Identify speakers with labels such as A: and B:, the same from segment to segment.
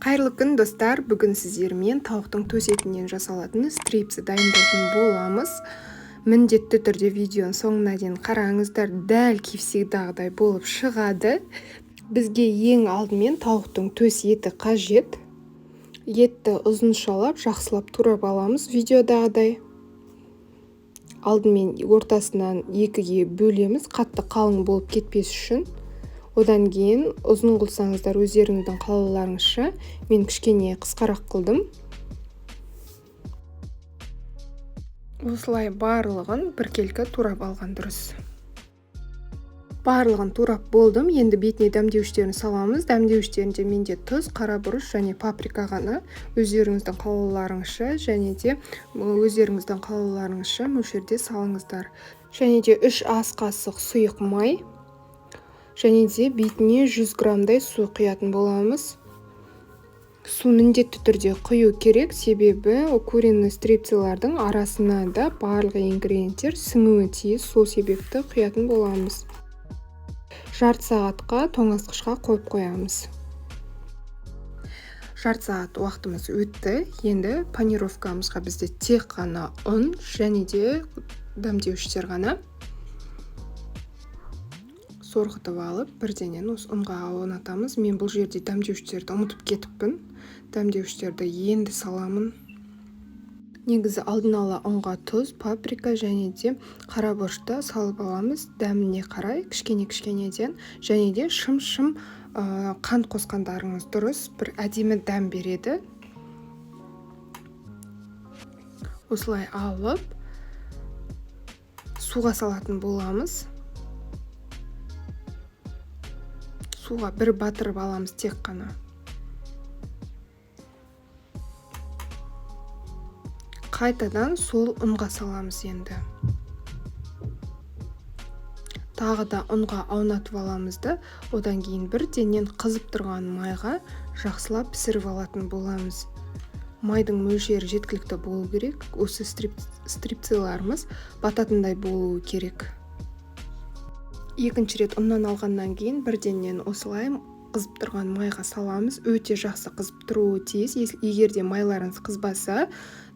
A: Қайырлы күн достар, бүгін сіздермен тауықтың төс етінен жасалатын стрипсі дайындайтын боламыз. Міндетті түрде видеоның соңына дейін қараңыздар, дәл кепсегідағыдай болып шығады. Бізге ең алдымен тауықтың төс еті қажет. Етті ұзыншалап, жақсылап турап аламыз видеодағыдай. Алдымен ортасынан екіге бөлеміз, қатты қалың болып кетпес үшін. Одан кейін ұзын қылсаңыздар өздеріңіздің қалауларыңызша, мен кішкене қысқарақ қылдым. Осылай барлығын біркелкі турап алған дұрыс. Барлығын турап болдым. Енді бетіне дәмдеуіштерін саламыз. Дәмдеуіштерінде менде тұз, қара бұрыш және паприка ғана. Өздеріңіздің қалауларыңызша және де өздеріңіздің қалауларыңызша мөлшерде салыңыздар. Және де 3 ас қасық сұйық май. Және де бетіне 100 граммдай су құятын боламыз. Су міндетті түрде құю керек, себебі куриный стрипсилардың арасына да барлық ингредиенттер сіңуі тиіс, сол себепті құятын боламыз. Жарты сағатқа тоңазытқышқа қойып қоямыз. Жарты сағат уақытымыз өтті. Енді панировкамызға бізде тек қана ұн және де дәмдеуіштер ғана. Сорғытып алып, бірденен осы ұнға орнатамыз. Мен бұл жерде дәмдеуіштерді ұмытып кетіппін. Дәмдеуіштерді енді саламын. Негізі алдын ала ұнға тұз, паприка және де қара бұрышты салып аламыз. Дәміне қарай кішкене-кішкенеден және де шым-шым қант қосқандарыңыз дұрыс, бір әдемі дәм береді. Осылай алып суға салатын боламыз. Суға бір батырып аламыз тек қана. Қайтадан сол ұнға саламыз енді. Тағы да ұнға аунатып аламыз да, одан кейін бірденен қызып тұрған майға жақсылап пісіріп алатын боламыз. Майдың мөлшері жеткілікті болу керек. Осы стрипсиларымыз бататындай болуы керек. Екінші рет ұннан алғаннан кейін бірденен осылай қызып тұрған майға саламыз. Өте жақсы қызып тұруы тиіс. Егер де майларыңыз қызбаса,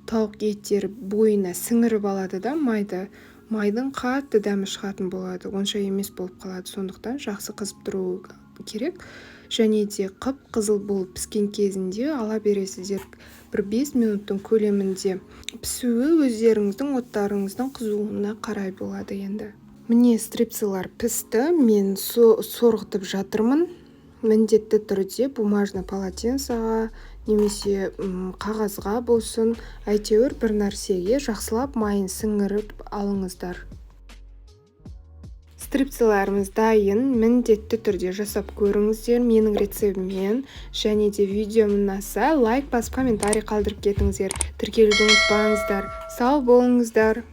A: тауық еттері бойына сіңіріп алады да майды. Майдың қатты дәмі шығатын болады. Онша емес болып қалады. Сондықтан жақсы қызып тұруы керек. Және де қып-қызыл болып піскен кезінде ала бересіздер. Бір 5 минуттың көлемінде пісуі өздеріңіздің оттарыңыздың қызуына қарай болады енді. Міне стрипсилар пісті, мен сорғытып жатырмын. Міндетті түрде бумажный полотенцеға немесе қағазға болсын, әйтеуір бір нәрсеге жақсылап майын сіңіріп алыңыздар. Стрипсиларымыз дайын, міндетті түрде жасап көріңіздер менің рецептіммен. Және де видеом ұнаса лайк басып комментарий қалдырып кетіңіздер. Тіркелуді ұмытпаңыздар. Сау болыңыздар.